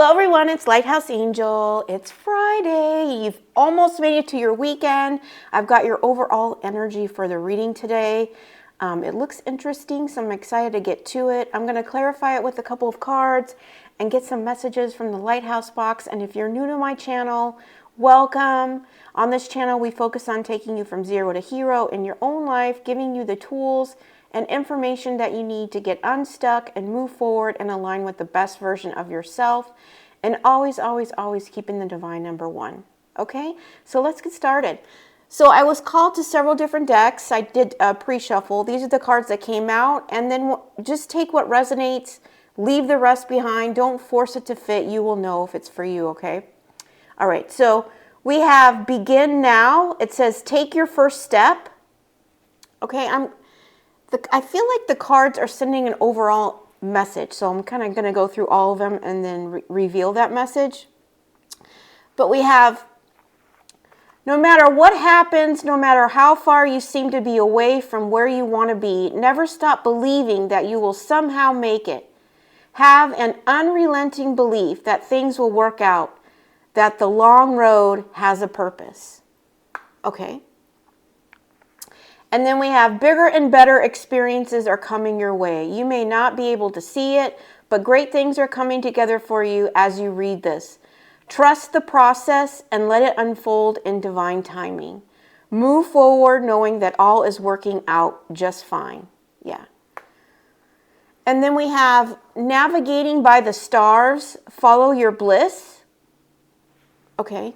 Hello everyone, it's Lighthouse Angel. It's Friday. You've almost made it to your weekend. I've got your overall energy for the reading today. It looks interesting, so I'm excited to get to it. I'm going to clarify it with a couple of cards and get some messages from the Lighthouse box. And if you're new to my channel, welcome. On this channel, we focus on taking you from zero to hero in your own life, giving you the tools and information that you need to get unstuck and move forward and align with the best version of yourself, and always, always, always keeping the divine number one. Okay, so let's get started. So I was called to several different decks. I did a pre-shuffle. These are the cards that came out, and then just take what resonates, leave the rest behind. Don't force it to fit. You will know if it's for you, okay? All right, so we have begin now. It says take your first step. Okay, I feel like the cards are sending an overall message, so I'm kind of going to go through all of them and then reveal that message. But we have, no matter what happens, no matter how far you seem to be away from where you want to be, never stop believing that you will somehow make it. Have an unrelenting belief that things will work out, that the long road has a purpose. Okay. And then we have bigger and better experiences are coming your way. You may not be able to see it, but great things are coming together for you as you read this. Trust the process and let it unfold in divine timing. Move forward knowing that all is working out just fine. Yeah. And then we have navigating by the stars, follow your bliss. Okay.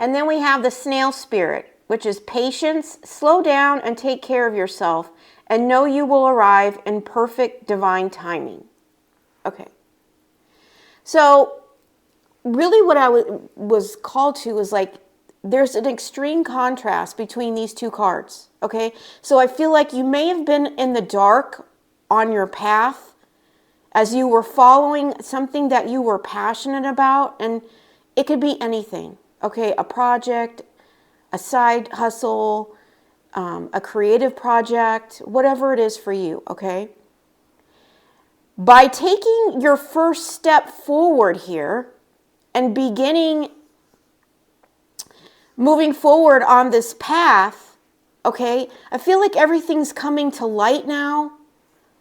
And then we have the snail spirit, which is patience, slow down and take care of yourself and know you will arrive in perfect divine timing. Okay. So really what I was called to was like, there's an extreme contrast between these two cards. Okay. So I feel like you may have been in the dark on your path as you were following something that you were passionate about, and it could be anything. Okay, a project, a side hustle, a creative project, whatever it is for you, okay? By taking your first step forward here and moving forward on this path, okay, I feel like everything's coming to light now,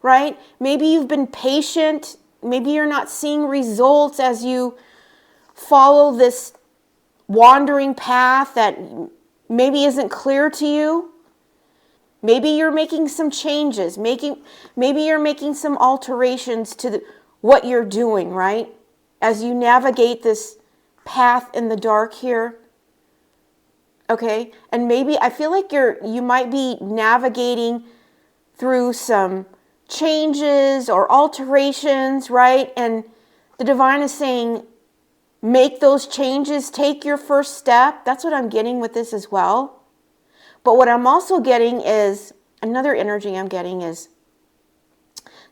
right? Maybe you've been patient. Maybe you're not seeing results as you follow this wandering path that maybe isn't clear to you. Maybe you're making some changes. Maybe you're making some alterations to what you're doing, right? As you navigate this path in the dark here. Okay? And maybe I feel like you might be navigating through some changes or alterations, right? And the divine is saying, make those changes, take your first step. That's what I'm getting with this as well. But what I'm also getting is, another energy I'm getting is,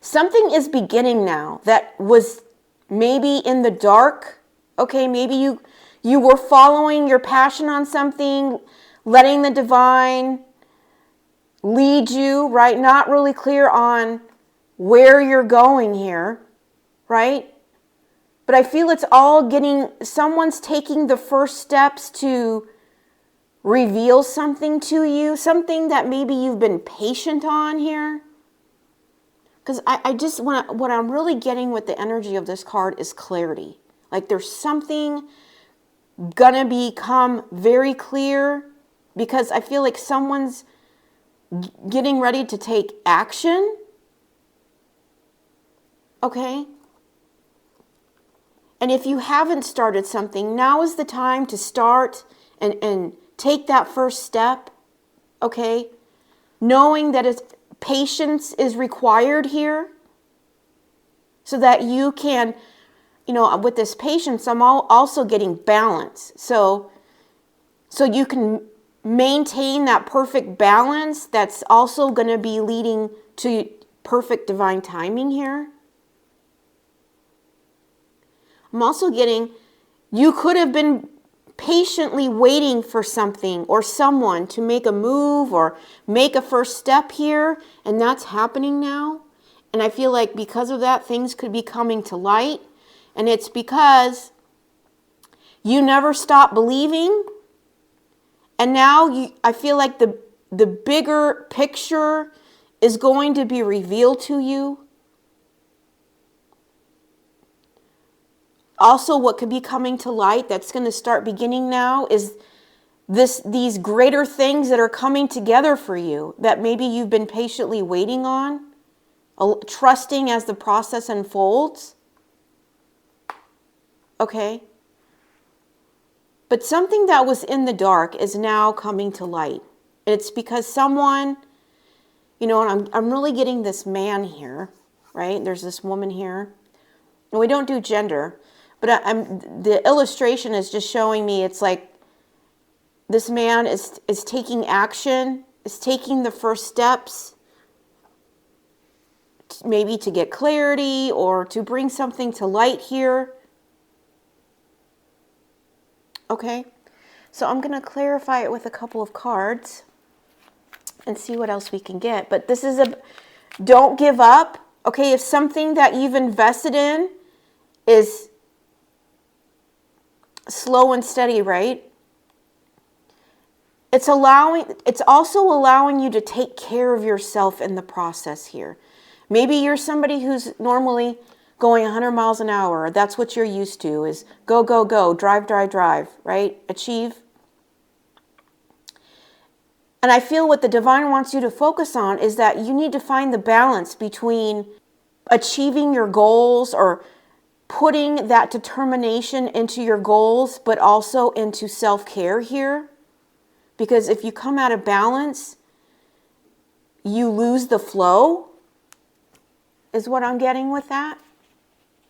something is beginning now that was maybe in the dark. Okay, maybe you were following your passion on something, letting the divine lead you, right? Not really clear on where you're going here, right? But I feel it's all someone's taking the first steps to reveal something to you, something that maybe you've been patient on here. Because what I'm really getting with the energy of this card is clarity. Like there's something gonna become very clear, because I feel like someone's getting ready to take action. Okay? And if you haven't started something, now is the time to start and take that first step, okay? Knowing that patience is required here so that you can, with this patience, I'm also getting balance. So you can maintain that perfect balance that's also going to be leading to perfect divine timing here. I'm also getting, you could have been patiently waiting for something or someone to make a move or make a first step here, and that's happening now. And I feel like because of that, things could be coming to light. And it's because you never stop believing. And now I feel like the bigger picture is going to be revealed to you. Also, what could be coming to light that's going to start beginning now is these greater things that are coming together for you that maybe you've been patiently waiting on, trusting as the process unfolds. Okay? But something that was in the dark is now coming to light. It's because someone, you know, and I'm really getting this man here, right? There's this woman here. And we don't do gender, but the illustration is just showing me it's like this man is taking action, is taking the first steps, maybe to get clarity or to bring something to light here. Okay, so I'm going to clarify it with a couple of cards and see what else we can get. But this is don't give up. Okay, if something that you've invested in is slow and steady, right? It's also allowing you to take care of yourself in the process here. Maybe you're somebody who's normally going 100 miles an hour. That's what you're used to, is go, go, go, drive, drive, drive, right? Achieve. And I feel what the divine wants you to focus on is that you need to find the balance between achieving your goals or putting that determination into your goals, but also into self-care here. Because if you come out of balance, you lose the flow, is what I'm getting with that.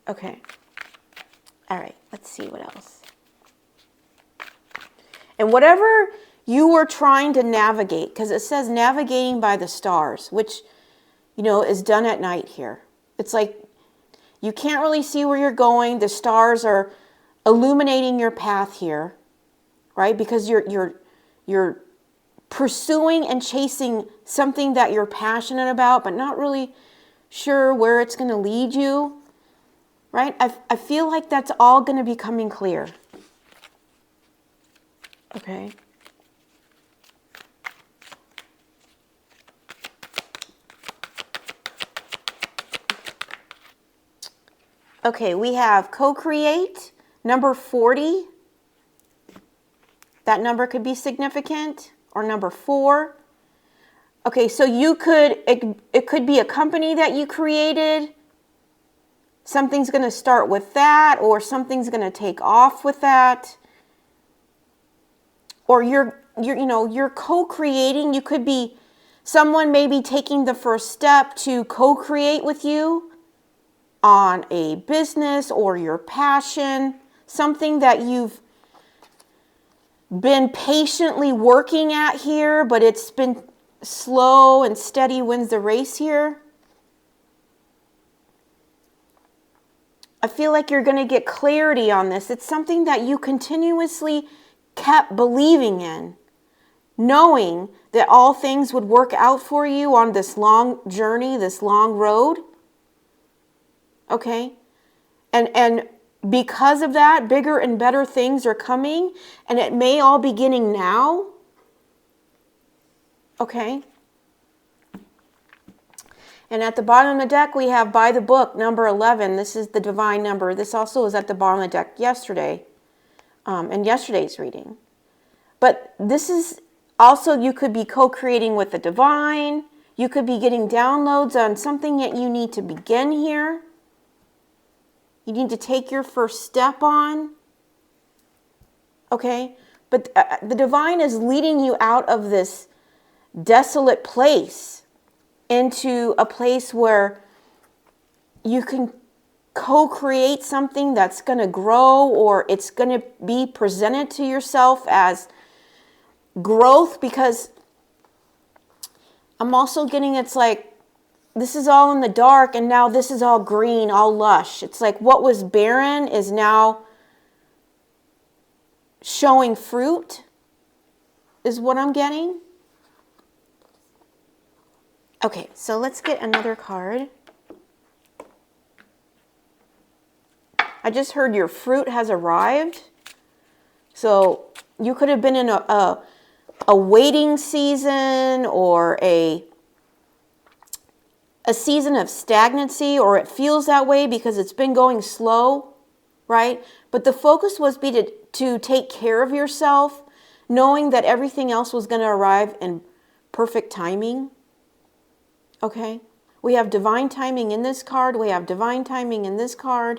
Okay. All right, let's see what else. And whatever you were trying to navigate, because it says navigating by the stars, which, you know, is done at night here. It's like you can't really see where you're going. The stars are illuminating your path here, right? Because you're pursuing and chasing something that you're passionate about, but not really sure where it's going to lead you, right? I feel like that's all going to be coming clear. Okay. Okay, we have co-create, number 40. That number could be significant, or number 4. Okay, so it could be a company that you created. Something's going to start with that, or something's going to take off with that. Or you're co-creating. You could be someone maybe taking the first step to co-create with you on a business or your passion, something that you've been patiently working at here, but it's been slow and steady wins the race here. I feel like you're going to get clarity on this. It's something that you continuously kept believing in, knowing that all things would work out for you on this long journey, this long road. Okay? And because of that, bigger and better things are coming, and it may all be beginning now. Okay? And at the bottom of the deck, we have by the book, number 11. This is the divine number. This also was at the bottom of the deck yesterday, in yesterday's reading. But this is also, you could be co-creating with the divine. You could be getting downloads on something that you need to begin here. You need to take your first step on. Okay? But the divine is leading you out of this desolate place into a place where you can co-create something that's going to grow, or it's going to be presented to yourself as growth, because I'm also getting, it's like this is all in the dark and now this is all green, all lush. It's like what was barren is now showing fruit, is what I'm getting. Okay, so let's get another card. I just heard your fruit has arrived. So you could have been in a waiting season or a season of stagnancy, or it feels that way because it's been going slow, right? But the focus was to take care of yourself, knowing that everything else was going to arrive in perfect timing. Okay? We have divine timing in this card. We have divine timing in this card.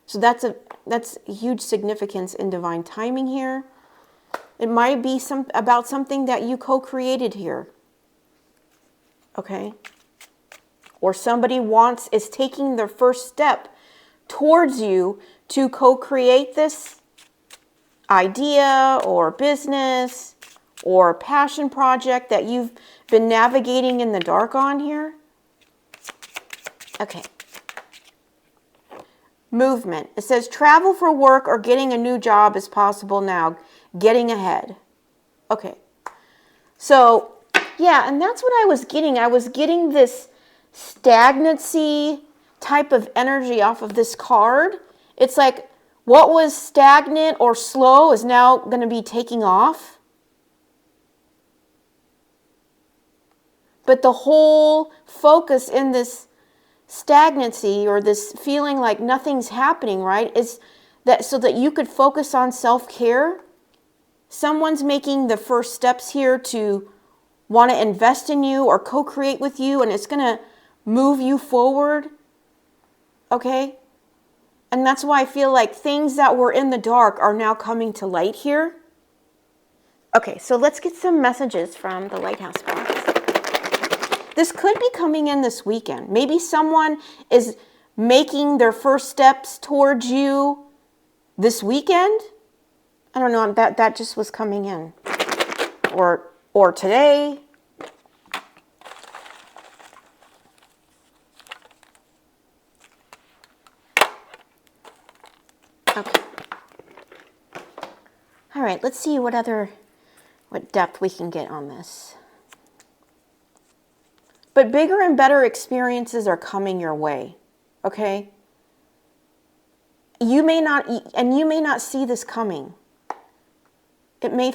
So that's a huge significance in divine timing here. It might be about something that you co-created here. Okay? Or somebody is taking their first step towards you to co-create this idea or business or passion project that you've been navigating in the dark on here. Okay. Movement. It says travel for work or getting a new job is possible now. Getting ahead. Okay. So, yeah, and that's what I was getting. I was getting this stagnancy type of energy off of this card. It's like what was stagnant or slow is now going to be taking off. But the whole focus in this stagnancy or this feeling like nothing's happening, right, is that so that you could focus on self-care. Someone's making the first steps here to want to invest in you or co-create with you, and it's going to move you forward. Okay? And that's why I feel like things that were in the dark are now coming to light here. Okay, so let's get some messages from the Lighthouse box. This could be coming in this weekend. Maybe someone is making their first steps towards you this weekend. I don't know, that just was coming in. Or today. Okay. All right, let's see what depth we can get on this. But bigger and better experiences are coming your way, okay? You may not see this coming. It may,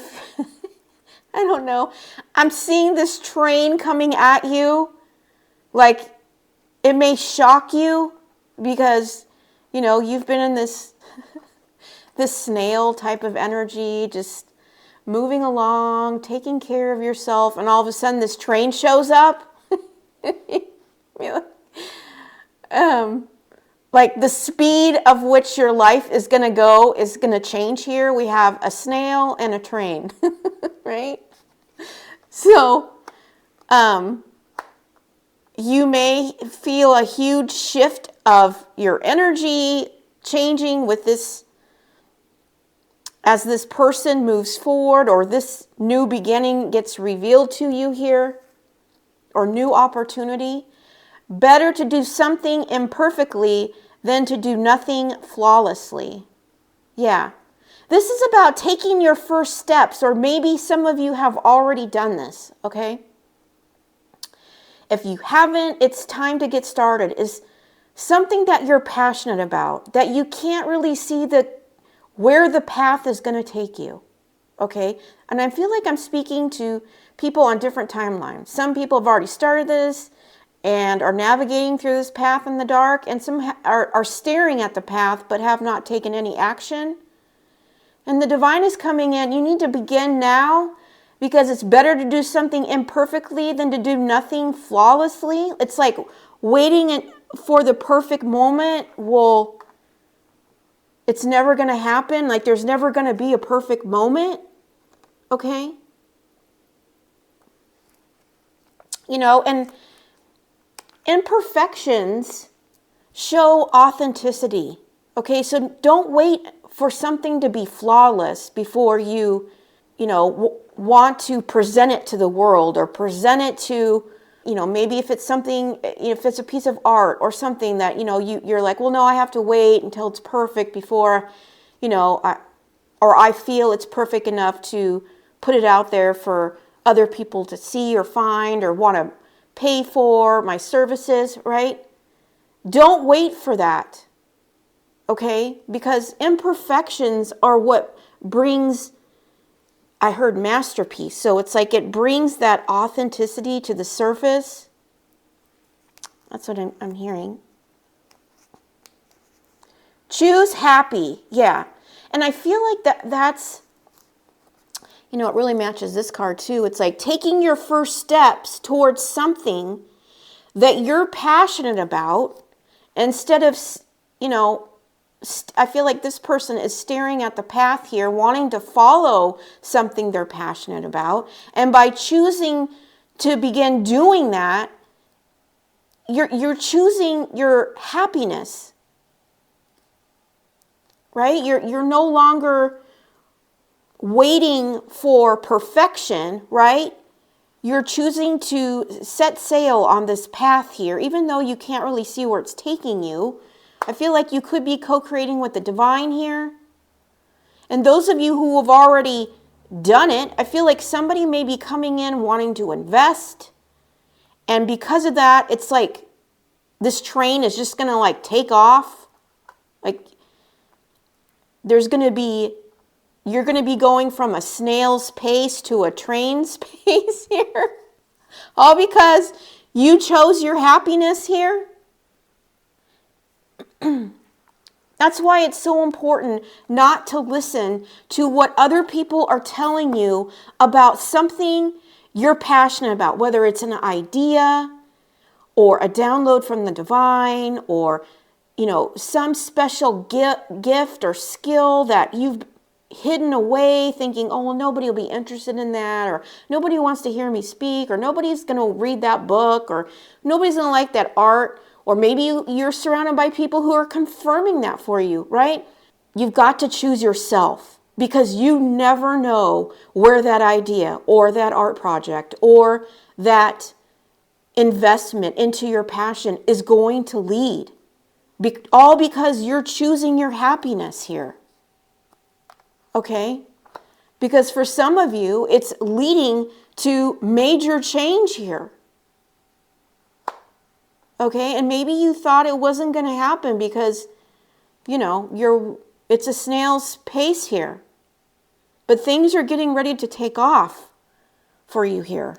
I don't know. I'm seeing this train coming at you. Like, it may shock you because, you know, you've been in this, this snail type of energy, just moving along, taking care of yourself, and all of a sudden this train shows up. Like the speed of which your life is going to go is going to change here. We have a snail and a train, right? So, you may feel a huge shift of your energy changing with this, as this person moves forward, or this new beginning gets revealed to you here, or new opportunity. Better to do something imperfectly than to do nothing flawlessly. Yeah. This is about taking your first steps, or maybe some of you have already done this, okay? If you haven't, it's time to get started. Is something that you're passionate about, that you can't really see where the path is going to take you, okay? And I feel like I'm speaking to people on different timelines. Some people have already started this and are navigating through this path in the dark, and some are staring at the path but have not taken any action. And the divine is coming in. You need to begin now, because it's better to do something imperfectly than to do nothing flawlessly. It's like waiting for the perfect moment. Well, it's never going to happen. Like there's never going to be a perfect moment. Okay? You know, and imperfections show authenticity. Okay, so don't wait for something to be flawless before you want to present it to the world, or present it to, maybe if it's something, if it's a piece of art or something that, you're like, well, no, I have to wait until it's perfect before, I feel it's perfect enough to put it out there for other people to see or find or want to pay for my services, right? Don't wait for that. okay? Because imperfections are what brings, I heard masterpiece. So it's like it brings that authenticity to the surface. That's what I'm hearing. Choose happy. Yeah. And I feel like that's, you know, it really matches this card too. It's like taking your first steps towards something that you're passionate about instead of, you know, I feel like this person is staring at the path here, wanting to follow something they're passionate about. And by choosing to begin doing that, you're choosing your happiness, right? You're no longer waiting for perfection, right? You're choosing to set sail on this path here, even though you can't really see where it's taking you. I feel like you could be co-creating with the divine here. And those of you who have already done it, I feel like somebody may be coming in wanting to invest. And because of that, it's like this train is just going to like take off. Like you're going to be going from a snail's pace to a train's pace here. All because you chose your happiness here. That's why it's so important not to listen to what other people are telling you about something you're passionate about, whether it's an idea or a download from the divine or, you know, some special gift or skill that you've hidden away thinking, oh, well, nobody will be interested in that, or nobody wants to hear me speak, or nobody's going to read that book, or nobody's going to like that art. Or maybe you're surrounded by people who are confirming that for you, right? You've got to choose yourself because you never know where that idea or that art project or that investment into your passion is going to lead. All because you're choosing your happiness here. Okay? Because for some of you, it's leading to major change here. Okay, and maybe you thought it wasn't going to happen because, you know, it's a snail's pace here. But things are getting ready to take off for you here.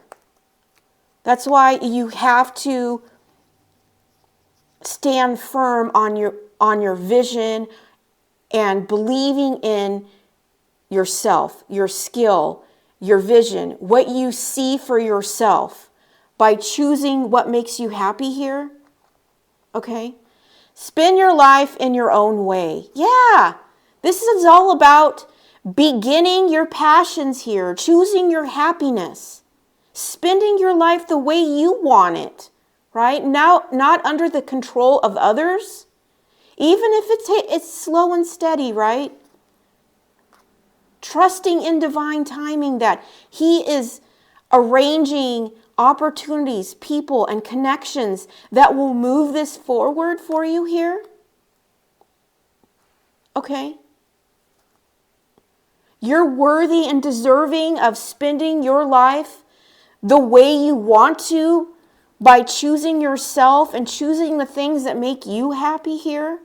That's why you have to stand firm on your vision and believing in yourself, your skill, your vision, what you see for yourself. By choosing what makes you happy here, okay? Spend your life in your own way. Yeah, this is all about beginning your passions here, choosing your happiness, spending your life the way you want it, right? Now, not under the control of others, even if it's slow and steady, right? Trusting in divine timing that He is arranging opportunities, people, and connections that will move this forward for you here. Okay? You're worthy and deserving of spending your life the way you want to by choosing yourself and choosing the things that make you happy here.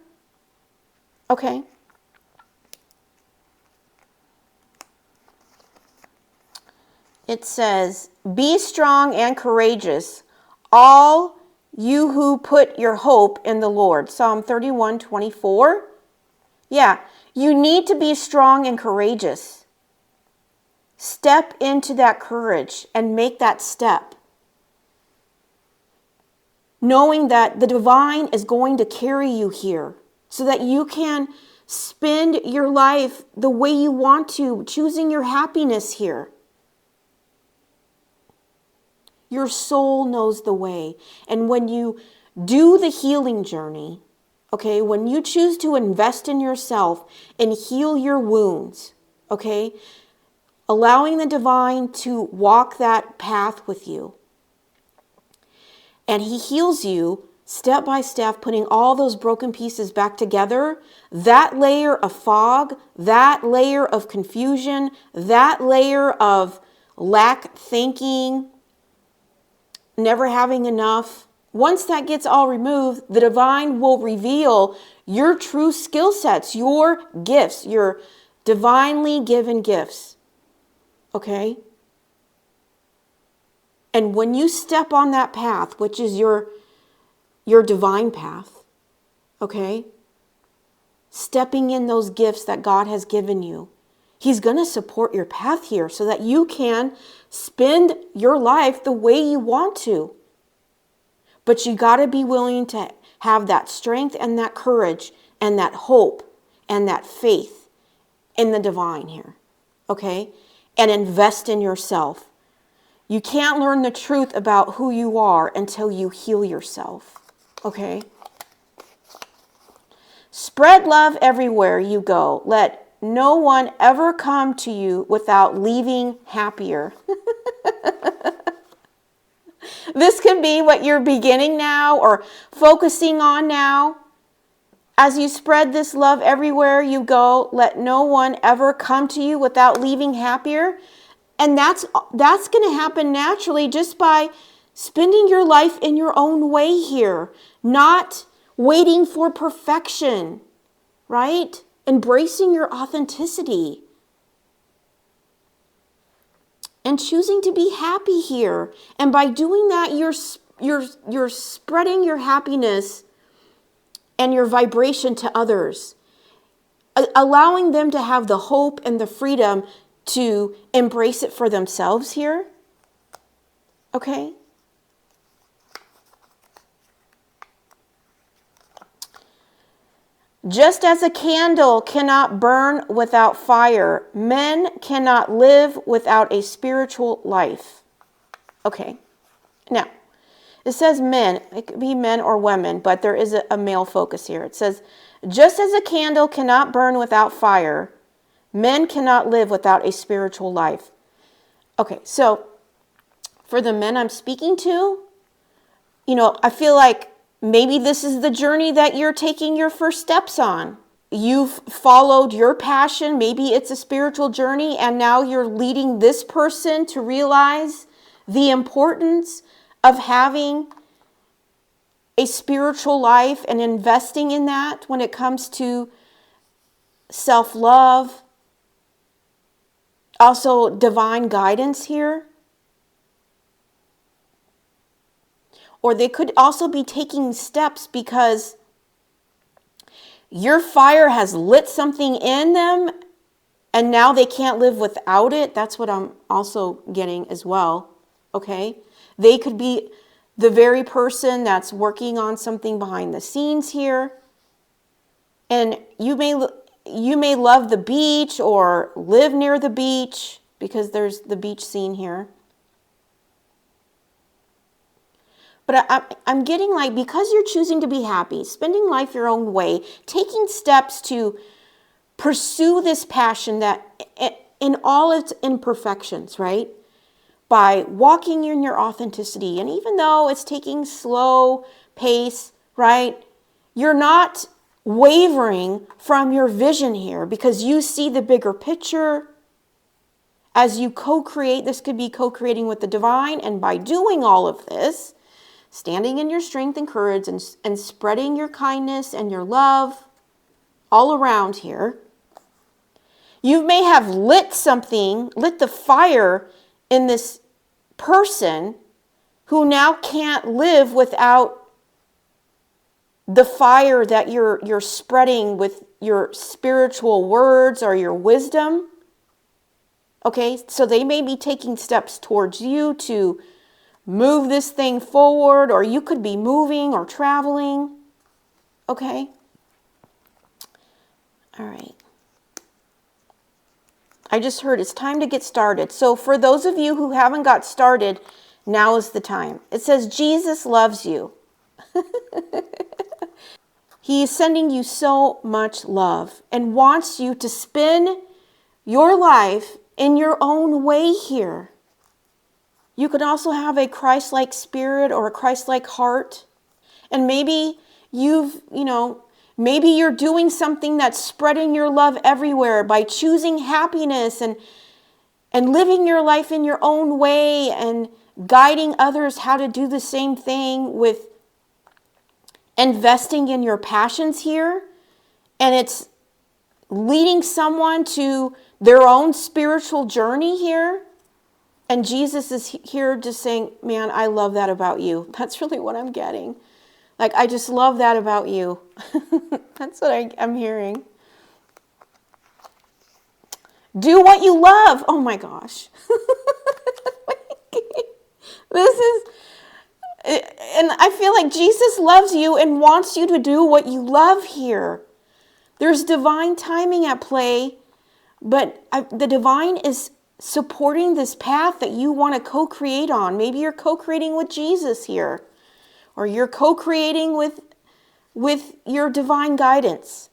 Okay? It says, be strong and courageous, all you who put your hope in the Lord. Psalm 31:24. Yeah, you need to be strong and courageous. Step into that courage and make that step. Knowing that the divine is going to carry you here so that you can spend your life the way you want to, choosing your happiness here. Your soul knows the way. And when you do the healing journey, okay, when you choose to invest in yourself and heal your wounds, okay, allowing the divine to walk that path with you. And He heals you step by step, putting all those broken pieces back together. That layer of fog, that layer of confusion, that layer of lack thinking, never having enough, Once that gets all removed, the divine will reveal your true skill sets, your gifts, your divinely given gifts. Okay? And when you step on that path, which is your divine path, okay? Stepping in those gifts that God has given you, He's going to support your path here so that you can spend your life the way you want to. But you got to be willing to have that strength and that courage and that hope and that faith in the divine here, okay? And invest in yourself. You can't learn the truth about who you are until you heal yourself, okay? Spread love everywhere you go. Let no one ever come to you without leaving happier. This can be what you're beginning now or focusing on now. As you spread this love everywhere you go, let no one ever come to you without leaving happier. And that's going to happen naturally just by spending your life in your own way here, not waiting for perfection, right? Embracing your authenticity. And choosing to be happy here. And by doing that, you're spreading your happiness and your vibration to others. Allowing them to have the hope and the freedom to embrace it for themselves here. Okay? Just as a candle cannot burn without fire, men cannot live without a spiritual life. Okay. Now, it says men. It could be men or women, but there is a male focus here. It says, just as a candle cannot burn without fire, men cannot live without a spiritual life. Okay, so for the men I'm speaking to, I feel like maybe this is the journey that you're taking your first steps on. You've followed your passion. Maybe it's a spiritual journey, and now you're leading this person to realize the importance of having a spiritual life and investing in that when it comes to self-love. Also, divine guidance here. Or they could also be taking steps because your fire has lit something in them and now they can't live without it. That's what I'm also getting as well. Okay? They could be the very person that's working on something behind the scenes here. And you may love the beach or live near the beach because there's the beach scene here. But I'm getting like, because you're choosing to be happy, spending life your own way, taking steps to pursue this passion that in all its imperfections, right? By walking in your authenticity. And even though it's taking slow pace, right? You're not wavering from your vision here because you see the bigger picture. As you co-create, this could be co-creating with the divine. And by doing all of this, standing in your strength and courage and spreading your kindness and your love all around here. You may have lit the fire in this person who now can't live without the fire that you're spreading with your spiritual words or your wisdom. Okay, so they may be taking steps towards you to move this thing forward, or you could be moving or traveling. Okay? All right. I just heard it's time to get started. So for those of you who haven't got started, now is the time. It says Jesus loves you. He is sending you so much love and wants you to spend your life in your own way here. You could also have a Christ-like spirit or a Christ-like heart. And maybe maybe you're doing something that's spreading your love everywhere by choosing happiness and living your life in your own way and guiding others how to do the same thing with investing in your passions here, and it's leading someone to their own spiritual journey here. And Jesus is here just saying, man, I love that about you. That's really what I'm getting. Like, I just love that about you. That's what I'm hearing. Do what you love. Oh my gosh. This is, and I feel like Jesus loves you and wants you to do what you love here. There's divine timing at play, but the divine is supporting this path that you want to co-create on. Maybe you're co-creating with Jesus here, or you're co-creating with your divine guidance.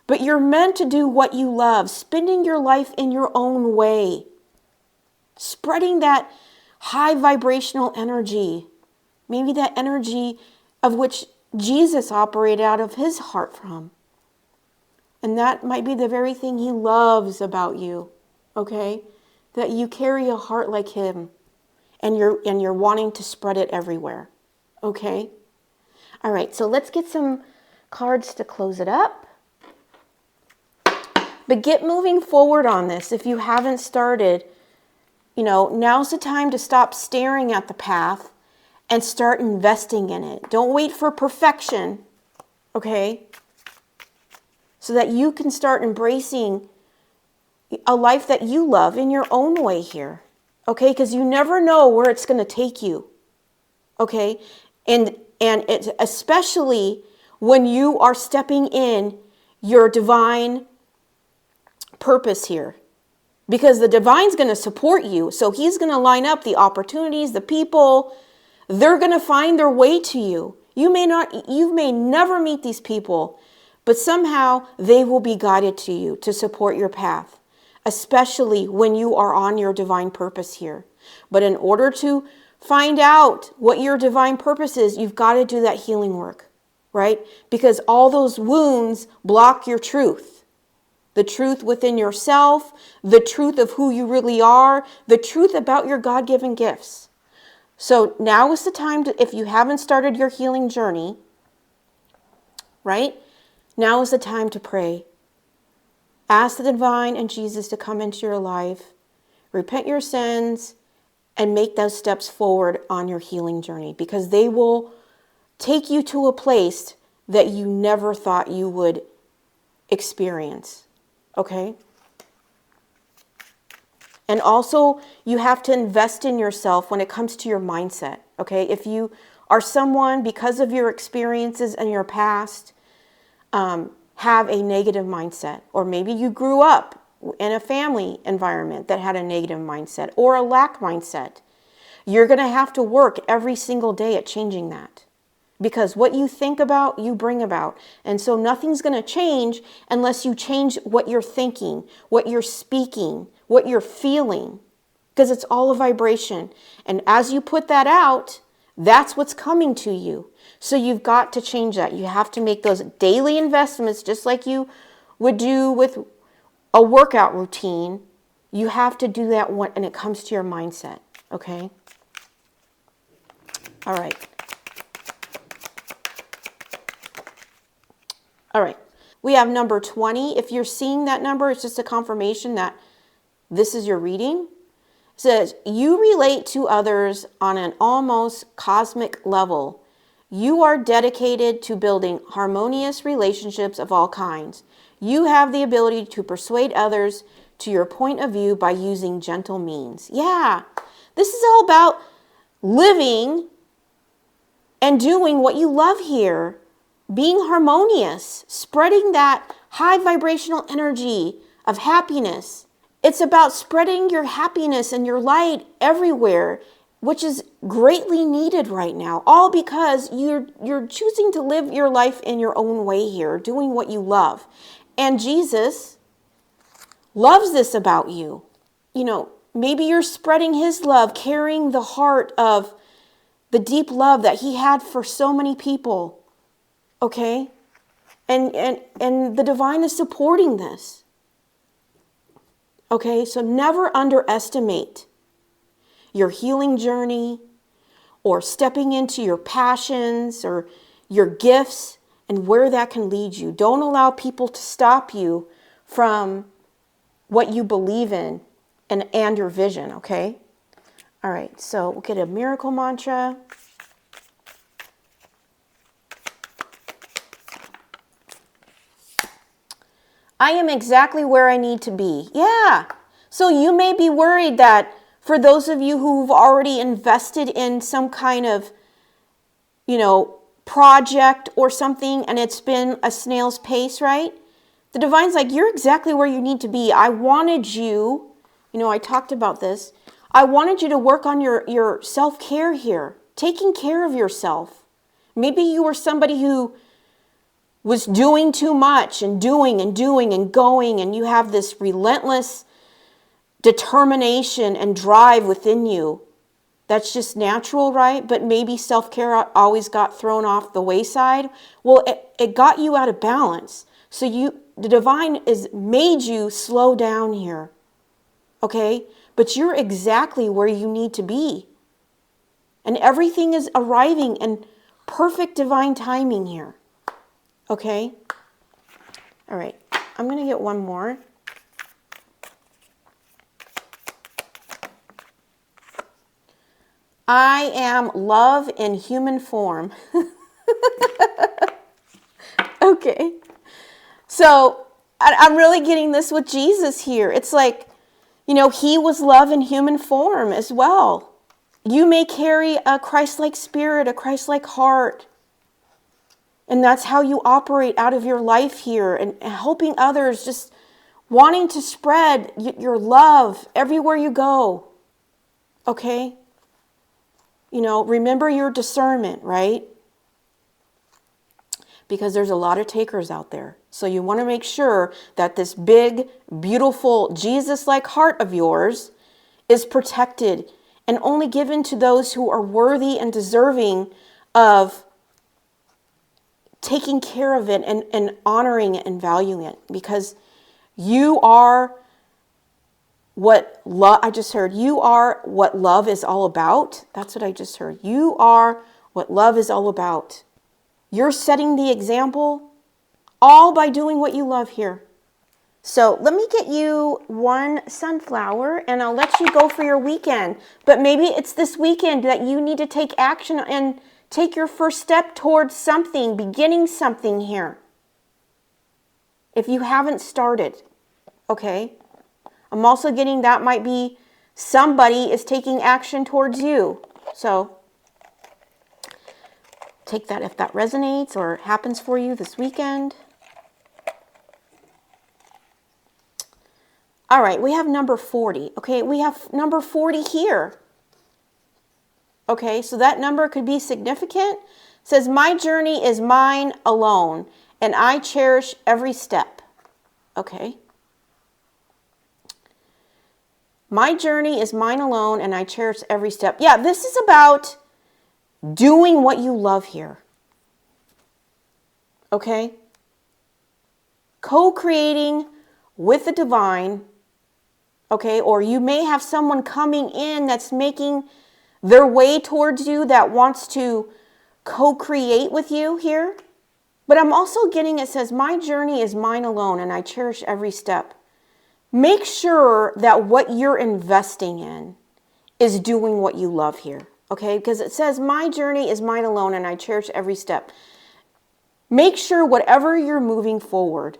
But you're meant to do what you love, spending your life in your own way, spreading that high vibrational energy, maybe that energy of which Jesus operated out of his heart from. And that might be the very thing he loves about you, okay? That you carry a heart like him, and you're wanting to spread it everywhere, okay? All right, so let's get some cards to close it up. But get moving forward on this. If you haven't started, now's the time to stop staring at the path and start investing in it. Don't wait for perfection, okay? So that you can start embracing a life that you love in your own way here, okay? Because you never know where it's going to take you, okay? And it's especially when you are stepping in your divine purpose here, because the divine's going to support you. So he's going to line up the opportunities, the people. They're going to find their way to you. You may never meet these people, but somehow they will be guided to you to support your path, especially when you are on your divine purpose here. But in order to find out what your divine purpose is, you've got to do that healing work, right? Because all those wounds block your truth. The truth within yourself, the truth of who you really are, the truth about your God-given gifts. So now is the time to, if you haven't started your healing journey, right? Now is the time to pray. Ask the divine and Jesus to come into your life, repent your sins, and make those steps forward on your healing journey, because they will take you to a place that you never thought you would experience. Okay? And also, you have to invest in yourself when it comes to your mindset. Okay? If you are someone, because of your experiences and your past, have a negative mindset, or maybe you grew up in a family environment that had a negative mindset or a lack mindset, you're going to have to work every single day at changing that. Because what you think about, you bring about. And so nothing's going to change unless you change what you're thinking, what you're speaking, what you're feeling. Because it's all a vibration. And as you put that out, that's what's coming to you. So you've got to change that. You have to make those daily investments, just like you would do with a workout routine. You have to do that when it comes to your mindset. Okay? All right. All right, we have number 20. If you're seeing that number, it's just a confirmation that this is your reading. It says, you relate to others on an almost cosmic level. You are dedicated to building harmonious relationships of all kinds. You have the ability to persuade others to your point of view by using gentle means. Yeah, this is all about living and doing what you love here. Being harmonious, spreading that high vibrational energy of happiness. It's about spreading your happiness and your light everywhere, which is greatly needed right now. All because you're choosing to live your life in your own way here, doing what you love. And Jesus loves this about you. Maybe you're spreading his love, carrying the heart of the deep love that he had for so many people. Okay? And the divine is supporting this. Okay? So never underestimate your healing journey, or stepping into your passions, or your gifts, and where that can lead you. Don't allow people to stop you from what you believe in and your vision, okay? All right, so we'll get a miracle mantra. I am exactly where I need to be. Yeah. So you may be worried that for those of you who've already invested in some kind of, project or something, and it's been a snail's pace, right? The divine's like, you're exactly where you need to be. I wanted you, I talked about this. I wanted you to work on your self-care here, taking care of yourself. Maybe you were somebody who was doing too much and doing and doing and going, and you have this relentless determination and drive within you. That's just natural, right? But maybe self-care always got thrown off the wayside. Well, it got you out of balance. So the divine has made you slow down here, okay? But you're exactly where you need to be. And everything is arriving in perfect divine timing here, okay? All right, I'm going to get one more. I am love in human form. Okay. So I'm really getting this with Jesus here. It's like, he was love in human form as well. You may carry a Christ-like spirit, a Christ-like heart. And that's how you operate out of your life here, and helping others, just wanting to spread your love everywhere you go. Okay? Remember your discernment, right? Because there's a lot of takers out there. So you want to make sure that this big, beautiful, Jesus-like heart of yours is protected and only given to those who are worthy and deserving of taking care of it and honoring it and valuing it. Because you are what love, I just heard, you are what love is all about. That's what I just heard. You are what love is all about. You're setting the example all by doing what you love here. So let me get you one sunflower and I'll let you go for your weekend. But maybe it's this weekend that you need to take action and take your first step towards something, beginning something here. If you haven't started, okay? I'm also getting that might be somebody is taking action towards you. So take that if that resonates or happens for you this weekend. All right, we have number 40. Okay, we have number 40 here. Okay, so that number could be significant. It says, my journey is mine alone, and I cherish every step. Okay. My journey is mine alone, and I cherish every step. Yeah, this is about doing what you love here. Okay? Co-creating with the divine. Okay? Or you may have someone coming in that's making their way towards you that wants to co-create with you here. But I'm also getting, it says, my journey is mine alone, and I cherish every step. Make sure that what you're investing in is doing what you love here, okay? Because it says, my journey is mine alone and I cherish every step. Make sure whatever you're moving forward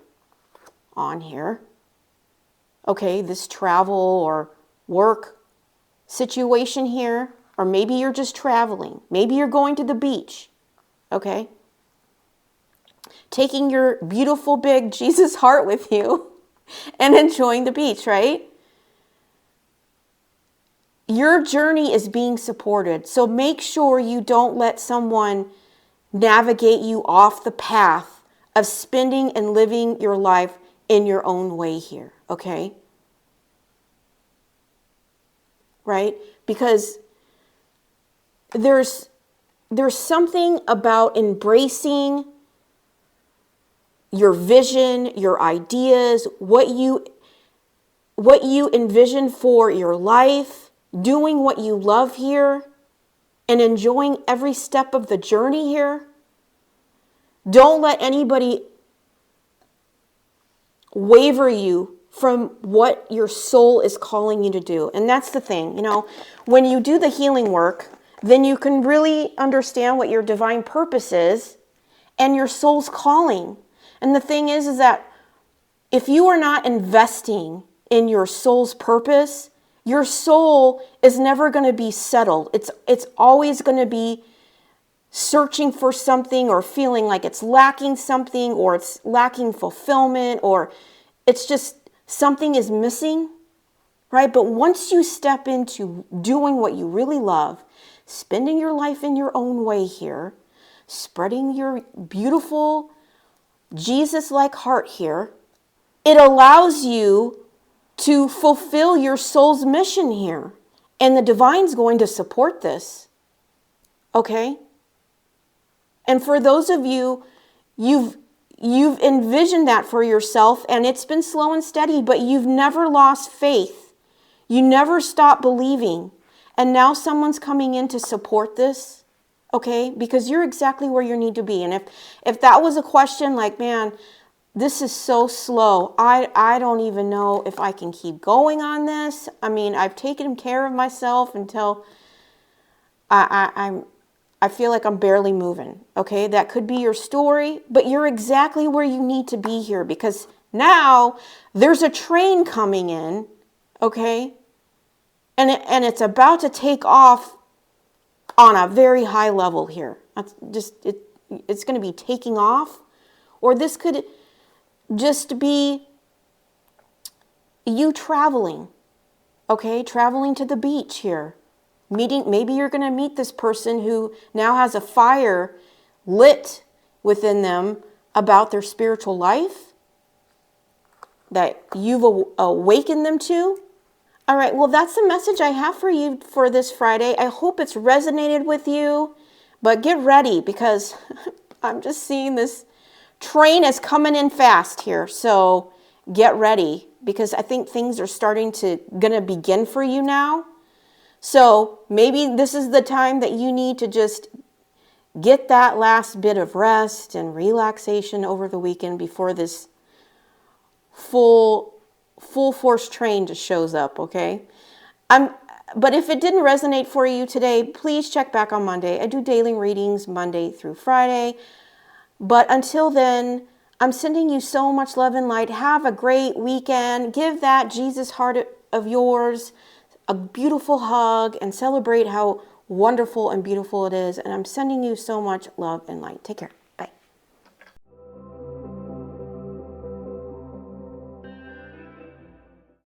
on here, okay, this travel or work situation here, or maybe you're just traveling. Maybe you're going to the beach, okay? Taking your beautiful big Jesus heart with you and enjoying the beach, right? Your journey is being supported. So make sure you don't let someone navigate you off the path of spending and living your life in your own way here, okay? Right? Because there's something about embracing your vision, your ideas, what you envision for your life, doing what you love here, and enjoying every step of the journey here. Don't let anybody waver you from what your soul is calling you to do. And that's the thing, you know, when you do the healing work, then you can really understand what your divine purpose is and your soul's calling. And the thing is that if you are not investing in your soul's purpose, your soul is never going to be settled. It's always going to be searching for something or feeling like it's lacking something, or it's lacking fulfillment, or it's just something is missing, right? But once you step into doing what you really love, spending your life in your own way here, spreading your beautiful Jesus-like heart here, it allows you to fulfill your soul's mission here. And the divine's going to support this. Okay? And for those of you, you've envisioned that for yourself, and it's been slow and steady, but you've never lost faith. You never stopped believing. And now someone's coming in to support this, okay? Because you're exactly where you need to be. And if that was a question like, man, this is so slow, I don't even know if I can keep going on this. I mean, I've taken care of myself until I feel like I'm barely moving, okay? That could be your story, but you're exactly where you need to be here, because now there's a train coming in, okay? And it's about to take off on a very high level here. It's going to be taking off, or this could just be you traveling, okay? Traveling to the beach here. Maybe you're going to meet this person who now has a fire lit within them about their spiritual life that you've awakened them to. All right, well, that's the message I have for you for this Friday. I hope it's resonated with you, but get ready, because I'm just seeing this train is coming in fast here. So get ready, because I think things are gonna begin for you now. So maybe this is the time that you need to just get that last bit of rest and relaxation over the weekend before this full force train just shows up, okay? But if it didn't resonate for you today, please check back on Monday. I do daily readings Monday through Friday. But until then, I'm sending you so much love and light. Have a great weekend. Give that Jesus heart of yours a beautiful hug and celebrate how wonderful and beautiful it is. And I'm sending you so much love and light. Take care.